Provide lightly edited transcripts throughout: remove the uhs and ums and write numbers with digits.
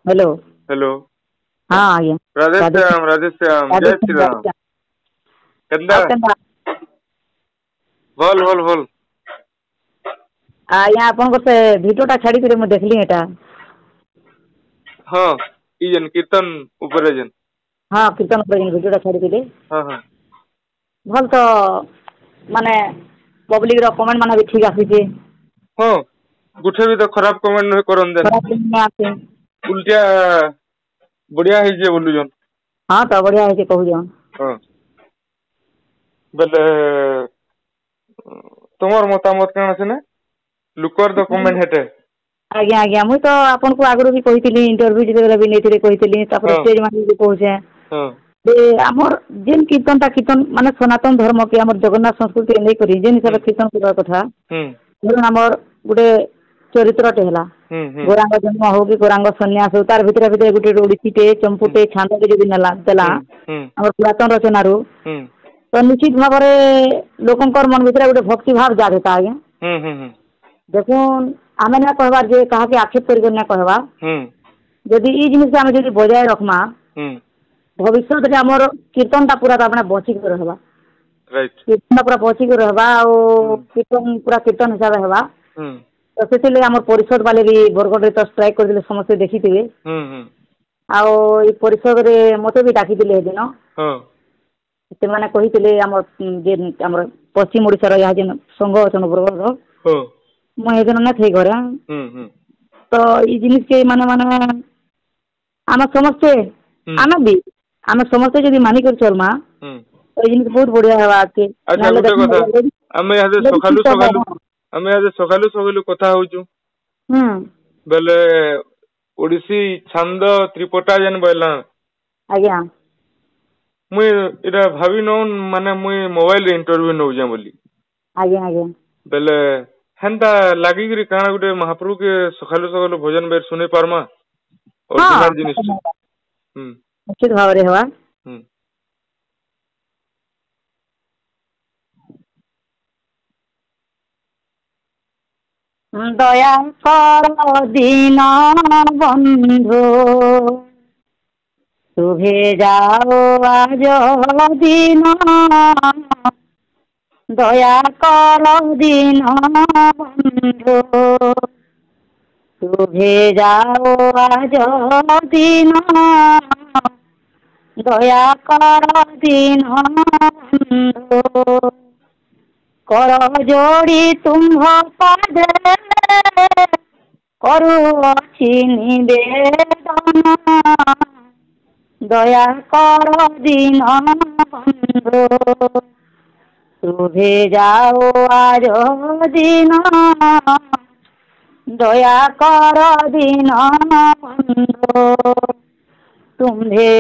Hello. Hello. हाँ आज्ञा। राधे राधे श्याम राधे श्याम राधे जय श्री राम। राधे। केंदा आप केनता भल भल भल। आज्ञा आपन से भिडियोटा छाड़ी मु देखली एटा। हाँ ई जन कीर्तन ऊपर जन। हाँ कीर्तन पर भिडियोटा छाड़ी हाँ हाँ भल तो माने पब्लिक रो कमेंट माने भी ठीक आसी। हाँ गुठे भी तो खराब कमेंट नहीं करन देन खराब नहीं आसे। उल्टिया बढ़िया है जे बोलु जन। हाँ तो बढ़िया है कहू जन। हाँ बेले तुमर मतामत कण से ने लुकर द कमेंट हेटे। आज्ञा आज्ञा मुई तो आपन को आगरो भी कहितली इंटरव्यू जेबे भी नेतिरे कहितली तापर हाँ स्टेज माने भी कहूछे हाँ जे हमर जेन कीर्तन माने सनातन धर्म के हमर जगन्नाथ संस्कृति नहीं करी जेन हिसाब कीर्तन करबा कथा धरन हमर गुटे चरित्रटे हला गोरांग जन्म हो कि गोरांग सन्यास हो तार भितर भितर गुटे ओडिसीटे चंपुटे छांदटे जदि नला देला हमर पुरातन रचना रू तो निश्चित भाव लोकंकर मन भितर गुटे भक्ति भाव जागता आज्ञा। देखुन आमे ना कहबार जे कहा के आक्षेप करिक ना कहबा जदि ई जिनिस आमे जदि बजाय रखमा भविष्य रे हमर कीर्तनटा पूरा अपना बची के रहबा। राइट कीर्तन पूरा बची के रहबा और कीर्तन पूरा कीर्तन हिसाब हेबा तो सेतिले हमर परिषद वाले भी बरगड रे तो स्ट्राइक कर दिले समस्त देखिथिबे आ ई परिषद रे मते भी डाकी दिले दिन हां से माने कहिथिले हमर जे हमर पश्चिम ओडिसा रो या जेन संघ अछन बरगड रो हां म एजन ना थई घरे तो ई जिनिस के माने माने आम समस्त आम भी आम समस्त जदि मानि कर चलमा तो जिनिस बहुत बढ़िया हेबा के। अच्छा गुटे कथा आमे यादे सकालु सकालु कथा होचु बेले ओडिसी छंद त्रिपटा जन बैला आज्ञा मुई इरा भाभी न माने मुई मोबाइल रे इंटरव्यू नौ जा बोली आज्ञा आज्ञा बेले हेंता लागी करी काना गुटे महाप्रभु के सकालु सकालु भजन बेर सुने पारमा ओरिजिनल जिनिस निश्चित भाव रे हेबा। दया कर दीन बंधु शुभे जाओ आज दिन दया कर दीन बंधु शुभे जाओ आज दिन दया कर दीन बंधु कर जोड़ी तुम्ह पदे करुअछि निवेदन दया कर दीन बंधु शुभे जाओ आज दिन दया कर दीन बंधु तुम्हे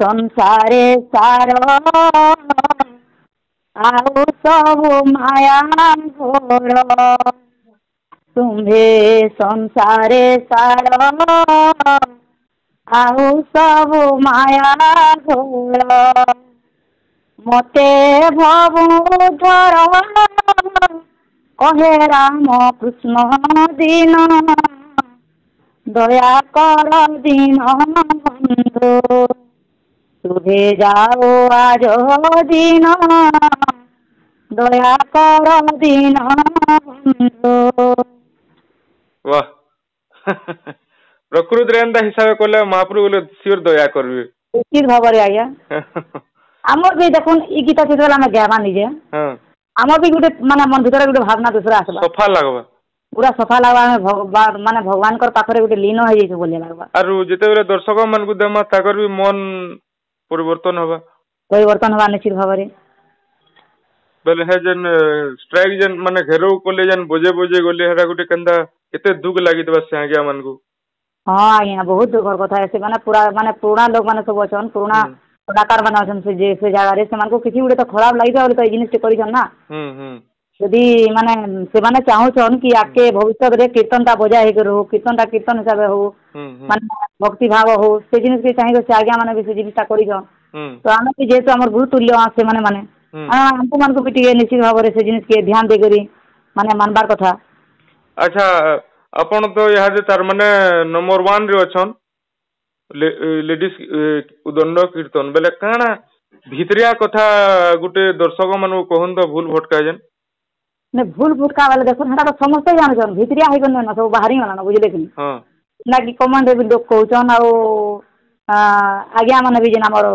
संसारे सार आउ सब माया घोर तुम्हे संसारे सार आउ सब माया घोर मते भवधर कहे राम कृष्ण दीन दया कर दीन बंधु शुभे जाओ आज दिन दया कर दीन बंधु। वाह प्रकृति रे एंदा हिसाब कले महाप्रभु बोले सिर दया करबे निश्चित भाव रे आज्ञा। आमर भी देखुन ई गीता चित्र हम गावा निजे आमर भी गुटे माने मन भीतर गुटे भावना दूसरा आसबा सफा लागबा पूरा सफा लागबा भगवान माने भगवान कर पाखरे गुटे लीन हो जाई बोले लागबा आरु जेते बेले दर्शक मन को देमा ताकर भी मन परिवर्तन हवा निश्चित भाव रे बेले है जन स्ट्राइक जन माने घेरो कोले जन बजे बजे गले हेरा गुटे कंदा केते दुख लागि दबा से आज्ञा मन को। हां आज्ञा बहुत दुख कथा है से माने पुराना लोग माने सब अछन पुराना कलाकार माने अछन से जे से जगह रे से मान को किछि गुटे तो खराब लागि तो ई जिनिस करि जन ना यदि माने से माने चाहू छन कि आके भविष्य रे कीर्तनटा बजा हे करो कीर्तनटा कीर्तन हिसाब हो माने भक्ति भाव हो से जिनिस के चाहि से आज्ञा माने भी से जिनिसटा करि जन तो आमे कि जेतो हमर गुरु तुल्य से माने हमको मन को भी टिके निश्चित भाव रे से जिनिस के ध्यान दे करी माने मानबार कथा। अच्छा अपन तो यहाँ जे तार माने नंबर 1 रे अछन लेडीज उदंड कीर्तन बेले काना भितरिया कथा गुटे दर्शक मानु कहन तो भूल भटका जेन ने भूल भटका वाले देखो हटा तो समस्त जान जन भितरिया है गन ना सब बाहरी वाला ना बुझले कि हां ना कि कमांड भी लोग कहउचन आ आज्ञा माने भी जेन हमर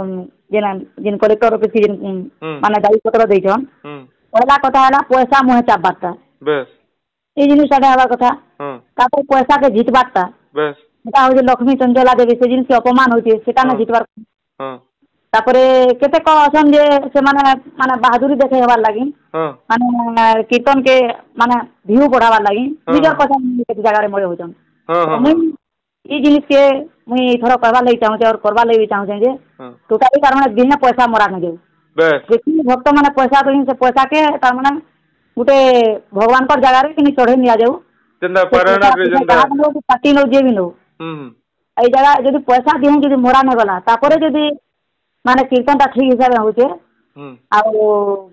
जेन कलेक्टर ऑफिस जेन माने दायी पत्र देछन पहला कथा हला पैसा मुहे चाबाता बस ए जिनिस आडे हवा कथा तापर पैसा के जितबाता बस এটা হচ্ছে লক্ষ্মী চঞ্চলা দেবী সে জিনিস অপমান হচ্ছে সেটা না জিতবার তারপরে কেতে অছন যে সেমানে মানে বাহাদুরি দেখে হবার লাগি মানে কীর্তন কে মানে ভিউ বড়াবার লাগি নিজের কথা কেতে জায়গায় মরে হচ্ছন মুই এই জিনিস কে মুই থর করবার লাগি চাহুছে আর করবার লাগি চাহুছে যে টোটালি তার মানে বিনা পয়সা মরা না যাও বেশি ভক্ত মানে পয়সা তো সে পয়সা কে তার মানে গুটে ভগবানকর জায়গায় কিনি চढ़े নিয়া যাও যেন্দা পারানা রে যেন্দা পার্টি নো যে বিনো এই জায়গা যদি পয়সা দিয়ে যদি মরা না গলা তারপরে যদি মানে কীর্তনটা ঠিক হিসাবে হচ্ছে আর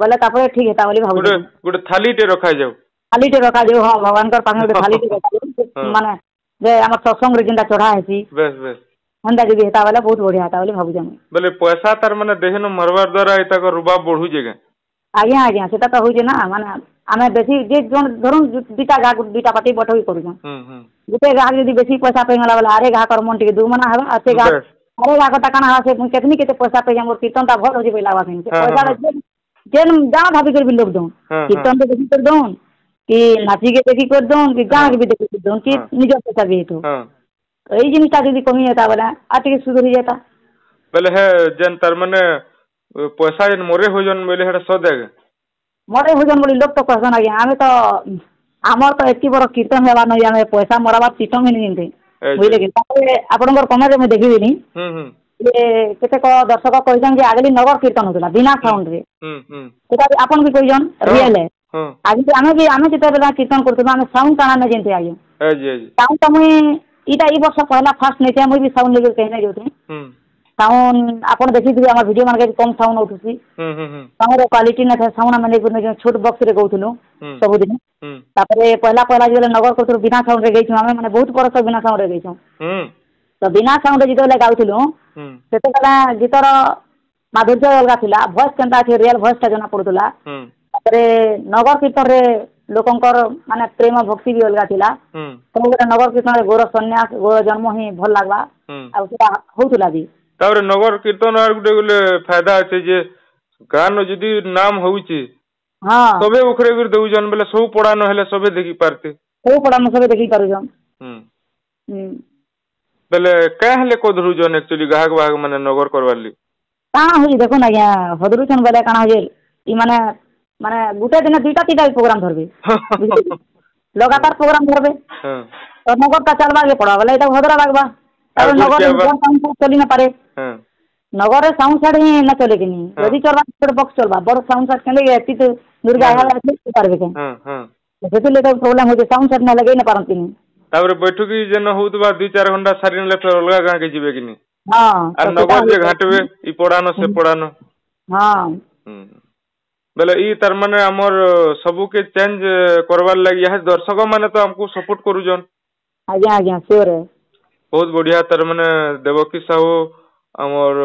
বলে তারপরে ঠিক হেতা বলি ভাবুছি গোটে থালিটে রখা যাও থালিটে রখা যাও হ্যাঁ ভগবানকর পাখে গোটে থালিটে রখা মানে যে আমার সৎসঙ্গরে যেটা চढ़ा হেছি বেশ বেশ হন্দা যদি হেতা বলে বহুত বঢ়িয়া হেতা বলি ভাবুছি আমি বলে পয়সা তার মানে দেহন মরবার দ্বারা এটাক রুবাব বঢ়ুছে গে আজ্ঞা আজ্ঞা সেটা তো হচ্ছে না মানে আমি বেশি যে ধরুন দুইটা গা দুইটা পার্টি বঠই করুছন গোটে গাহ যদি বেশি পয়সা পেয়ে গলা বলে আরে গাহ কর মন টিকে দুমনা হবে আর সে গাহ আরে গাহ কথা কানা হবে কেতনি কেতে পয়সা পেয়ে মোর কীর্তনটা ভাল হচ্ছে পেলা বাসে পয়সা যেন যা ভাবি করবি লোক দন কীর্তন তো বেশি করে দন কি নাচি কে দেখি করে দন কি গাহ কে দেখি করে দন কি নিজের পয়সা দিয়ে তো এই জিনিসটা যদি কমিয়ে যেতা বলে আর টিকে সুধরি যেতা বলে হে যেন তার মানে পয়সা যেন মরে হইজন বলে হেটা সদেগে মরে হইজন বলি লোক তো কহন আজ্ঞা আমি তো আমার তো এত বড় কীর্তন হেবা নই আমি পয়সা মরাবার সিস্টেম হি নিতে বুঝলে কি তারপরে আপনার কমেন্ট মু দেখিবিনি যে কেতে দর্শক কইছেন যে আগলি নগর কীর্তন হতলা বিনা সাউন্ড রে এটা আপন কি কইজন রিয়েল আগে আমি যেতে বেলা কীর্তন করতে আমি সাউন্ড টানা না জেনতে আগে সাউন্ড তো মুই এটা এই বর্ষ পহলা ফার্স্ট নেতে মুই भी সাউন্ড লেগে কইনা যাউতে साउंड आपण देखी थी हमर वीडियो मार्केट कम साउंड उठुसी साउंड क्वालिटी न था साउंड माने को छोट बॉक्स रे गउथुनु सब दिन तापरे पहला जे नगर को बिना साउंड रे गइछु हमें माने बहुत बरस बिना साउंड रे गइछु तो बिना साउंड जितो ले गाउथुनु सेते कला जितर माधुर्य अलगा थिला वॉइस केनता थे रियल वॉइस ता जना पडुतला तापरे नगर कीर्तन रे लोकंकर माने प्रेम भक्ति भी अलगा थिला तो नगर कीर्तन रे गोर सन्यास गोर जन्म ही भल लागबा आ सेटा होउतला भी तापर नगर कीर्तन আর গুটে গুলে फायदा আছে যে গান যদি নাম হউছি हां তবে ওখরে করে দেউজন বলে সব পড়ানো হলে সবে দেখি পারতে সব পড়ানো সবে দেখি পারুজন বলে কাহলে কদরুজন एक्चुअली গাহক বাহক মানে নগর করবালি তা হই দেখো না ইয়া হদরুজন বলে কানা হই ই মানে মানে গুটে দিনে দুইটা তিনটা প্রোগ্রাম ধরবে लगातार प्रोग्राम धरबे तो नगर का चलबा के पड़ा बले এটা হদরা লাগবা আর নগর সাউন্ড চলি না পারে নগরে সাউন্ড সাইড হি না চলে কিনি যদি চলবা ছোট বক্স চলবা বড় সাউন্ড সাইড কেলে এতি তো দুর্গা হালা আছে পারবে কেন সেতুলে তো প্রবলেম হচ্ছে সাউন্ড সাইড না লাগাই না পারন্তিনি তারপরে বৈঠকি যেন হউতবা 2-4 ঘন্টা সারিনলে ফের অলগা গাঁ কে জিবে কিনি আর নগর যে ঘাটবে ই পড়ানো সে পড়ানো বেলে ই তার মানে আমর सबू के चेंज करवार लागि यह दर्शक माने तो हमको सपोर्ट करूजन आज्ञा आज्ञा श्योर है बहुत बढ़िया तार माने देवकी साहू हमर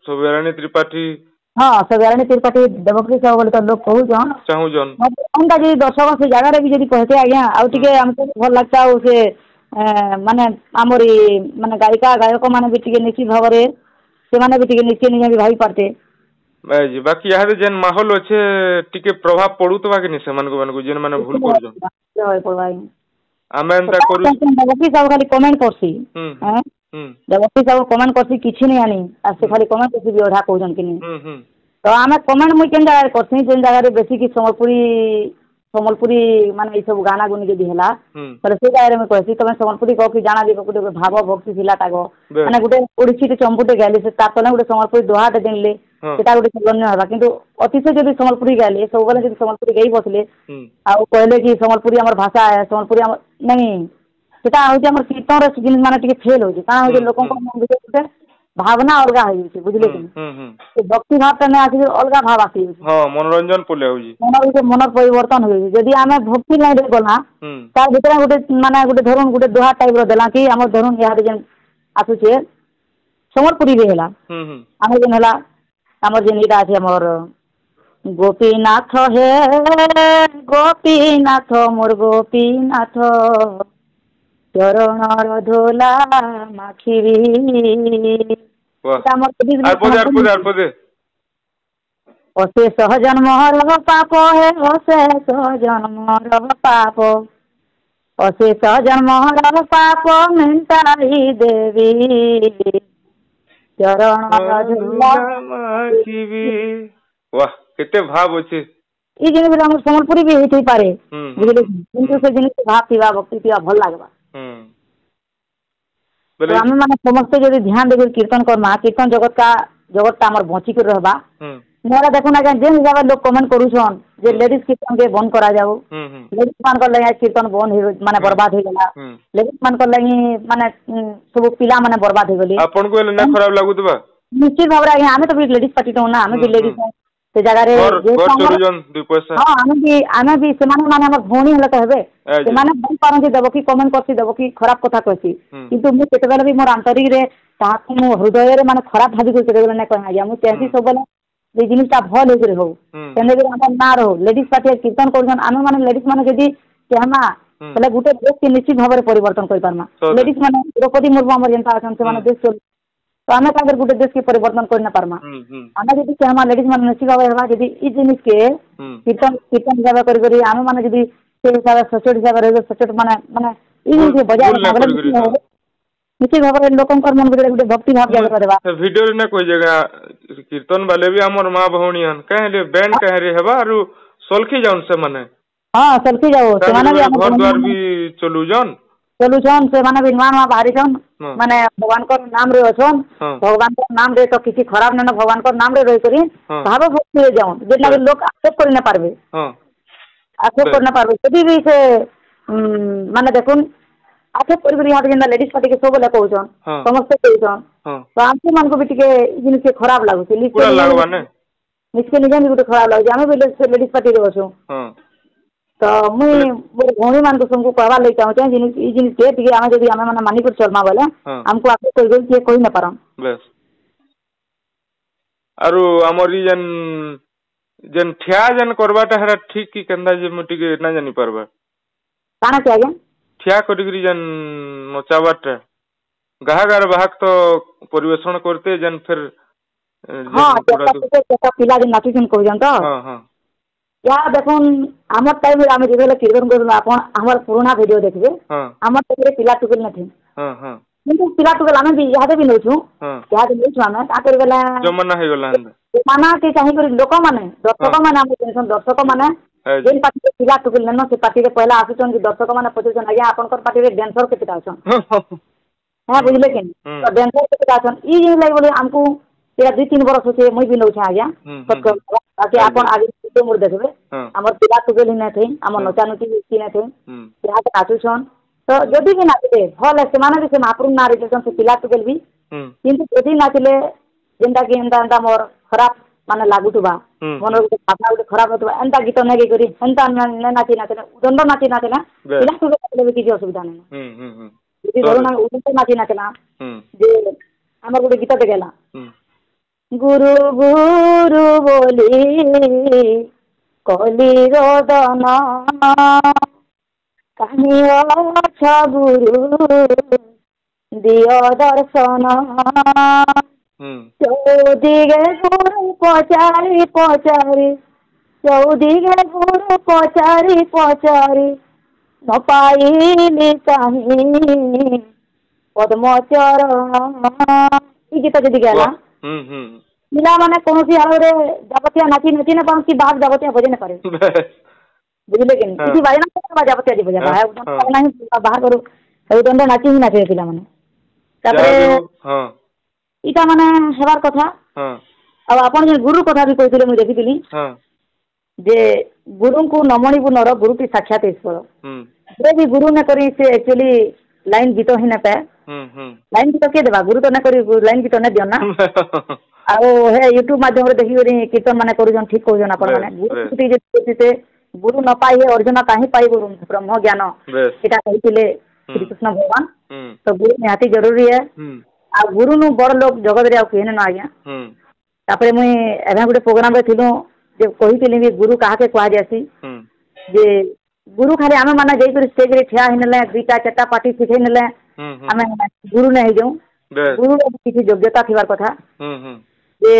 सुबेरानी त्रिपाठी हां सुबेरानी त्रिपाठी देवकी साहू बोले तो लोग कहू जन चाहू जन हमका जे दर्शक से जगह रे भी जदी कहते आज्ञा आ टिके हमको भल लागता ओ से माने हमरी माने गायिका गायक माने भी टिके निश्चित भावरे से माने भी टिके निश्चित नहीं भाई पारते जी बाकी यार जेन माहौल अच्छे टिके प्रभाव पड़ुतबा कि नहीं सेमान को जेन माने भूल कर जन होय पड़वाई आमे एंता करू देवकी साहू खाली कमेंट करसी हैं देवकी साहू कमेंट करसी किछि नहीं आनी आ से खाली कमेंट करसी भी ओढा कहजन कि नहीं तो आमे कमेंट मुई केन जगह करसी जेन जगह रे बेसी की सम्बलपुरी माने ई सब गाना गुनी जदी हला पर से जगह रे मैं कहसी तमे सम्बलपुरी को कि जाना दिको गुटे भाव भक्ति थिला तागो माने गुटे ओडिसी टे चंपुटे गाली से ता तने गुटे सम्बलपुरी दोहा टे दिनले सेटा गुटे चलन हबा किंतु अतिशय जदी सम्बलपुरी गाली सब बेले जदी सम्बलपुरी गई बसले आ कहले कि सम्बलपुरी हमर भाषा है सम्बलपुरी हमर नहीं सेटा होय हमर कीर्तन रे जिन माने टिके फेल होय का होय लोकन को मन बिचे भावना अलगा होय छै बुझले कि तो भक्ति भाव तने आसी अलगा भाव आसी हां मनोरंजन पले होय मनर परिवर्तन होय जदी आमे भक्ति नै रे गला तार भीतर गुटे माने गुटे धरुन गुटे दोहा टाइप रो देला कि हमर धरुन यार जेन आसु छे ସମ୍ବଲପୁରୀ ରେ ହେଲା ଆମର ଯେନ୍ ହେଲା ଆମର ଯେନ୍ ଇଟା ଅଛି ଆମର ଗୋପୀନାଥ ହେ ଗୋପୀନାଥ ମୋर ଗୋପୀନାଥ ଚରଣର ଧୋଲା ମାଖିବି ଅଶେଷ ଜନ୍ମର ପାପ ହେ ଅଶେଷ ଜନ୍ମର ପାପ ଅଶେଷ ଜନ୍ମର ପାପ ମେଣ୍ଟାଇ ଦେବି ଚରଣର ଧୋଲା ମାଖିବି। वाह केते भाव अछि ई जिनिस हम सम्बलपुरी भी हेतै पारे बुझले किंतु से जिनिस भाव थिबा भक्ति थिबा भल लागबा तो हम माने समस्त यदि ध्यान देके कीर्तन करमा कीर्तन जगत ता हमर बंची कर रहबा मोरा देखो ना जे हिसाब लोग कमेंट करूछन जे लेडीज कीर्तन के बंद करा जाऊ लेडीज मान कर लगे कीर्तन बंद हो माने बर्बाद हो गेला लेडीज मान कर लगे माने सब पिला माने बर्बाद हो गेली आपन को ना खराब लागुतबा निश्चित भाव रे हमें तो भी लेडीज पार्टी तो ना हमें भी लेडीज से जगह रे हां हमें भी से माने हमर भौणी हला कहबे से माने बन पारंती देबो कि कमेंट करती देबो कि खराब कथा कहती किंतु मु केतबेला भी मोर आंतरिक रे ताकू मु हृदय रे माने खराब भाबी को केतबेला नै कहै या मु तेसी सब बोले जे जिनिसटा भल हो रे हो तेने भी हम ना रहो लेडीज पार्टी कीर्तन करछन आमे माने लेडीज माने जदी कहमा पहले गुटे देश के निश्चित भाव रे परिवर्तन कर पारमा लेडीज माने द्रौपदी मुर्मू हमर जनता अछन से माने देश तो आमे कागर गुटे देश के परिवर्तन कर ना पारमा आमे जदी कहमा लेडीज माने निश्चित भाव हेबा जदी ई जिनिस के कीर्तन हिसाब करी आमे माने जदी से हिसाब सचोट हिसाब रे सचोट माने माने ई जिनिस के बजाय निश्चित भाव रे लोकंकर मन बिगड़े गुटे भक्ति भाव जागर देबा वीडियो रे ना कोई जगह कीर्तन वाले भी हमर मां भौणी हन कहले बैंड कह रे हेबा आरु सोलखी जाउन से माने हां सोलखी जाओ से माने भी घर द्वार भी चलू जन से माने भी नुआ बाहरी छन माने भगवान को नाम रे अछन भगवान को नाम रे तो किसी खराब न भगवान को नाम रे रह करी भाव भक्ति हो जाउन जेना लोग एक्सेप्ट कर ना पारबे हां एक्सेप्ट कर ना पारबे यदि भी से माने देखुन एक्सेप्ट कर यहाँ जेना लेडीज पार्टी के सब लोग कहछन समस्त कहछन तो आंटी मान को भी टिके जिन के खराब लागु से पूरा लागबा ने निश्चय निजन भी गुटे खराब लागु हमें भी लेडीज पार्टी रे अछो हां तो मुई मोर भौणी मान को सबको कहवा ले चाहू छै जिनिस ई जिनिस के टिके आमे जदी आमे माने मानी कर चलमा बोले हमको आपको कोई गल के कोई न पारम बस आरो हमर ई जन ठिया जन करबाटा हरा ठीक की कंदा जे मु टिके ना जानि परबा काना के आगे ठिया कटिकरी जन नचाबाटा गाहगार बाहक तो परिवेषण करते जन फिर हां तो पिला जे नाची जन कहजन तो हां हां या देखुन हमर टाइम रे आमे जेबेले कीर्तन करन आपन हमर पुराना वीडियो देखबे हमर तकरे पिला टुकल नथि हां हां किंतु पिला टुकल आमे भी यादे भी नोछु यादे नोछु आमे ता कर गेला जमाना हे गेला माना के चाहि कर लोक माने दर्शक माने आमे टेंशन दर्शक माने जेन पार्टी के पिला टुकल ननो से पार्टी रे पहला आसुचन कि दर्शक माने पछुचन आज्ञा आपनकर पार्टी रे डांसर के पिता छन हां बुझले के तो डांसर के पिता छन ई जे लाग बोले हमको तेरा 2-3 वर्ष होचे मुई भी नोछा आज्ञा ताकि आपन आगे वीडियो मोर देखबे हमर पिला टुकल ही नै थई हमर नचा नची की नै थई या आसुचन तो जदी भी नाचते भल से माने से महाप्रभु ना रिलेशन से पिला टुकल भी किंतु जदी नाचले जेंदा कि एंदा मोर खराब माने लागुतबा मन भावना गुटे खराब होतबा एंता गीत नै करी एंता नै नाची उदंड नाची ना पिला टुकल भी किसी असुविधा नै जदी धरो ना उदंड नाची ना जे हमर गुटे गीत देखेला गुरु गुरु बोली कली रोदन कानी अच्छा गुरु दियो दर्शन चौदिगे गुरु पचारी चौदिगे गुरु पचारी न पाइली कहीं पद्मचरण ई गीत जदि गेला पिला माने कोनोसी हाल रे जाबतिया नाची न पान की बात जाबतिया बजे न पारे बुझले के किसी बाजना को जाबतिया जी बजा है नहीं बाहर करू दंड नाची ही नाचे पिला माने तापरे हां इटा माने हेबार कथा हां अब आपण जे गुरु कथा भी कहितले मु देखितली हां जे गुरु को नमणि बुनर गुरु की साक्षात ईश्वर जे भी गुरु न करी से एक्चुअली लाइन गीत ही न पाए लाइन गीत के देबा गुरु तो न करी लाइन गीत न दियो ना आ हे यूट्यूब माध्यम रे देखि करी कीर्तन माने करू जन ठीक कहू जन आपण माने गुरु जे गुरु न पाई अर्जुन काहे पाई गुरु ब्रह्म ज्ञान एटा कहितले श्री कृष्ण भगवान तो गुरु निहाती जरूरी है आ गुरु नु बड़ लोग जगत रे आ केहन ना आज्ञा तापरे मुई एभे गुटे प्रोग्राम रे थिलु जे कहितिली कि गुरु काहा के कहा जासी जे गुरु खाली आमे माने जई कर स्टेज रे ठिया हिनले दुईटा चारटा पार्टी सिखै नले आमे गुरु नै हे जाऊ गुरु किसी योग्यता थिबार कथा जे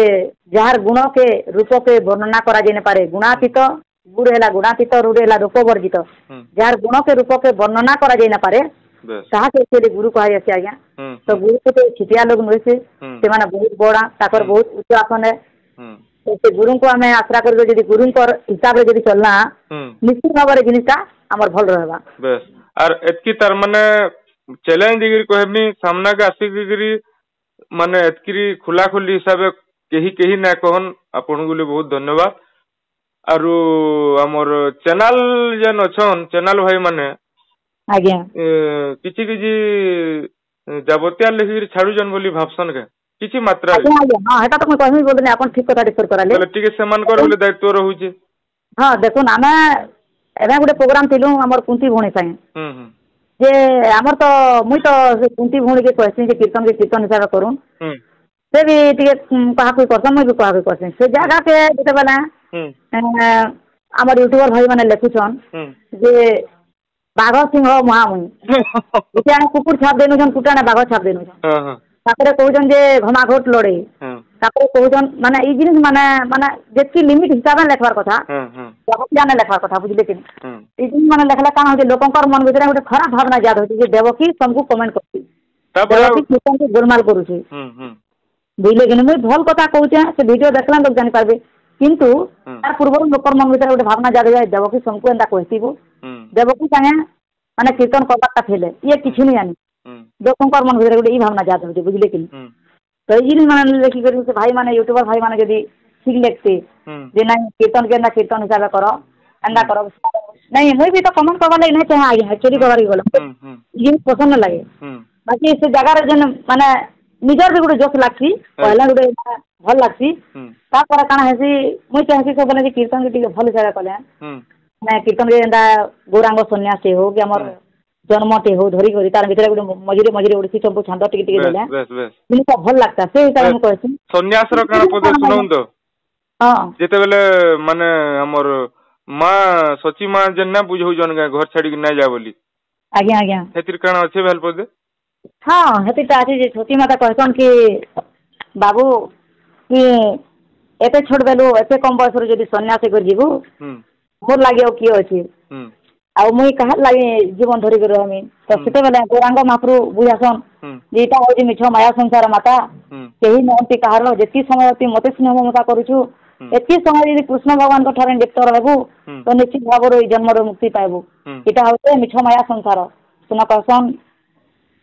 जहार गुण के रूप के वर्णना करा जाय न पारे गुणातीत गुरु हेला गुणातीत रूप हेला रूप वर्जित जहार गुण के रूप के वर्णना करा जाय न पारे ताहा के गुरु कहा जाय आज्ञा तो गुरु के छिटिया लोग नय से माने बहुत बड़ा ताकर बहुत उच्च आसन है तो से गुरु को हमें आश्रा कर जदी गुरु को हिसाब रे जदी चलना निश्चित भाव रे जिनिसा हमर भल रहबा बस और एतकी तार माने चैलेंज दिगिर कहबनी सामना के आसी दिगिर माने एतकी खुला खुली हिसाब केही ना कहन आपन गुले बहुत धन्यवाद आरु हमर चैनल जन अछन चैनल भाई माने आज्ञा किछि किछि जाबतिया लेखि छाडु जन बोली भाबसन के किछि मात्रा हां हेता तो मैं कहमी बोलने अपन ठीक कथा डिस्कस कराले चलो ठीक है समान कर बोले दायित्व रहउचे हां देखो ना मैं एबे गुटे प्रोग्राम थिलु हमर कुंती भोणी साई जे हमर तो मुई तो कुंती भोणी के कहसी जे कीर्तन हिसाब करू से भी टिके कहा कोई करसन मैं भी कहा कोई करसन से जगह के जते बना हमर यूट्यूबर भाई माने लेखुछन जे बाघ सिंह महामुई इते कुकुर छाप देनु जन कुटाना बाघ छाप देनु जन तापरे कहउजन जे घमाघोट लड़े तापरे कहउजन माने ई जिनिस माने जेति लिमिट हिसाब से लेखबार कथा जगत जाने लेखबार कथा बुझले कि ई जिनिस माने लेखला कान हो जे लोकंकर मन भीतर गोटे खराब भावना जाद होती जे देवकी सबको कमेंट करती देवकी किसान के गोलमाल करूची बुझले कि मुई भल कथा कहउचे से वीडियो देखला लोग जानि पाबे किंतु तार पूर्व लोकर मन भीतर गोटे भावना जाद जाय देवकी सबको एंदा कहतीबो देवकी संगे माने कीर्तन करबाटा थेले ये किछि नै जानी लोकंकर मन भीतर गोटे ई भावना जाद होती बुझले कि तो ई जिनिस माने लेखि करी से भाई माने यूट्यूबर भाई माने जदी ठीक लेखते जे नहीं कीर्तन के ना कीर्तन हिसाब करो एंदा करो नहीं मुई भी तो कमेंट करबा ले नहीं चाहे आगे एक्चुअली कबारी गलो जिन पसंद लगे बाकी से जगह रे जन माने निजर भी गोटे जोश लागसी पहला गोटे भल लागसी ता पर काना हेसी मुई चाहसी सब बोले कीर्तन के टिके भल हिसाब कले ना कीर्तन के एंदा गौरांग सन्यासी हो कि हमर जन्मटे हो धरी करी तार भीतर गोटे मझिरे गोटे सब छंद टिके टिके देले जिनिस भल लागता से हिसाब में कहसी सन्यास रो काना पद सुनौं तो हां जेते बेले माने हमर मां सची मां जन्ना बुझौ जन घर छाड़ी के ना जा बोली आज्ञा हेतिर काना अच्छे भेल पद हां हेतिर ता अछि जे छोटी माता कहसन कि बाबू कि एते छोट बेलु एते कम बयस रे जदी सन्यासी कर जीवु मोर लागे ओ कियो अछि आ मुई कहा लागे जीवन धरि कर हमी तो सेते बेले गौरांग महाप्रभु बुझासन जेटा होजी मिछ माया संसार माता केही नहति कहारो जेति समय अति मते स्नेह ममता करूछु एति समय यदि कृष्ण भगवान को ठारे लिप्त रहबु तो निश्चित भाव रो जन्म रो मुक्ति पाइबु एटा होते मिछ माया संसार सुन कहसन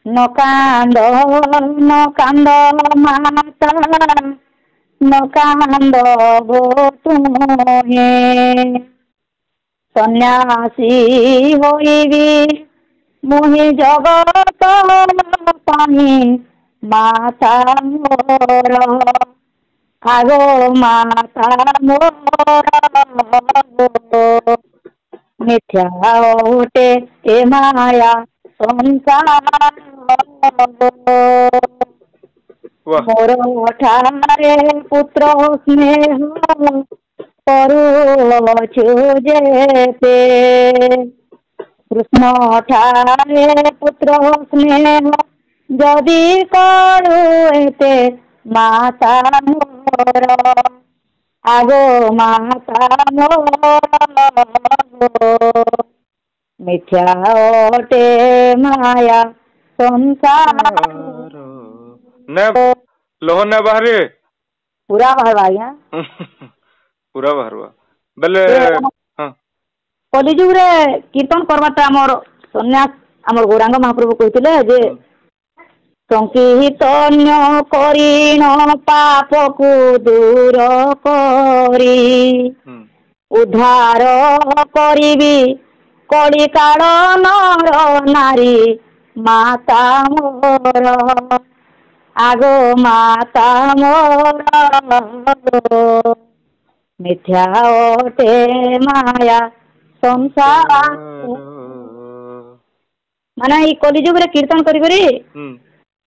न कांद माता न कांद गो तुहे सन्यासी होइबी मुहि जगत पानी माता मोर आगो माता मोर मिथ्या ओटे ए माया संसार मोर ठारे पुत्र स्नेह करू जेते कृष्ण ठारे पुत्र स्नेह जदि करू एते माता मोर आगो माता मोर मिथ्या ओटे माया संसार ने लोहना बाहरे पूरा बाहर आया पूरा बाहरवा बेले हां कलिजुग रे कीर्तन करबाटा हमर सन्यास हमर गौरांग महाप्रभु कहितले जे संकीर्तन करिण पाप को दूर करी उद्धार करिबी कली काल नर नारी माता मोर आगो माता मोर मिथ्या ओटे माया संसार माने ई कलिजुग रे कीर्तन करी करी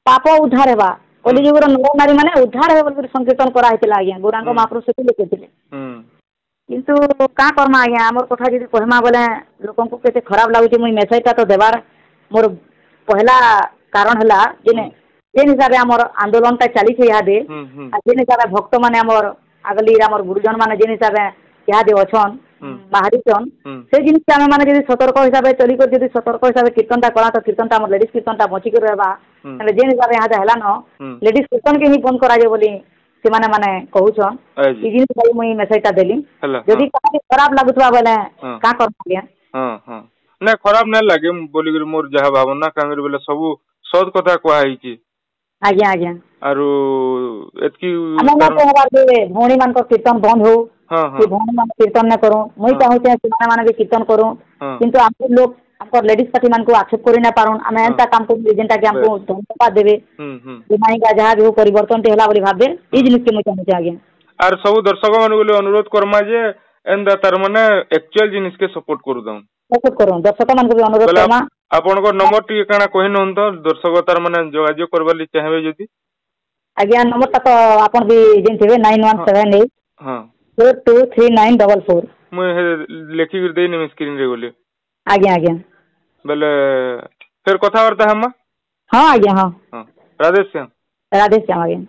पाप उद्धार हेबा कलिजुगर नर नारी माने उद्धार हे बोल संकीर्तन करा हेतिला आज्ञा गौरांग महाप्रभु से लिखिथिले किंतु का करमा आज्ञा हमर कथा जदि कहमा बोले लोकन को केते खराब लागुची मुई मेसेजटा तो देबार मोर पहला कारण हला जेने जेन हिसाब हमर आंदोलनटा चली छे यादे जेन हिसाब भक्त माने हमर अगली हमर गुरुजन माने जेन हिसाब यादे अछन बाहरीचन से जिनिस के माने जदि सतर्क हिसाब चली कर जदि सतर्क हिसाब कीर्तनटा करा तो कीर्तनटा हमर लेडीज कीर्तनटा बची कर रहबा तले जेन हिसाब यादे हला न लेडीज कीर्तन के ही बंद करा जे बोली से माने कहूछन ई जिनिस भाई मुई मेसेजटा देली जदि का खराब लागुतबा बोले का करबा गया हां हां ना खराब ना लागे बोली कर मोर जहा भावना कांगर बोले सब सद कथा कहै छी आज्ञा आज्ञा आरो एतकी हम तो हबार दे भौणी मान को कीर्तन बंद हो कि भौणी मान कीर्तन न करो मुई चाहू छे से माने भी कीर्तन करो किंतु हम लोग हमको लेडीज पार्टी मान को आक्षेप करि ना पारुन हम एंता काम को जेंटा के हमको धन्यवाद देबे माई का जहा भी परिवर्तन ते हला बोली भाबे ई जिनिस के मुई चाहू छे आज्ञा आर सब दर्शक मान बोले अनुरोध करमा जे एंदा तार माने एक्चुअल जिनिस के सपोर्ट करू दम सपोर्ट करू दर्शक मान को भी अनुरोध करमा आपन को नंबर टी काना कहि नन तो दर्शक तार माने जोगाजोग करबाली चाहबे जदी आज्ञा नंबर ता तो आपन भी जेन थेबे 9178 हां 423944 मुई लेखि कर देनी स्क्रीन रे बोले आज्ञा आज्ञा बेले फिर कथा वार्ता हम हां आज्ञा हां राधे श्याम आज्ञा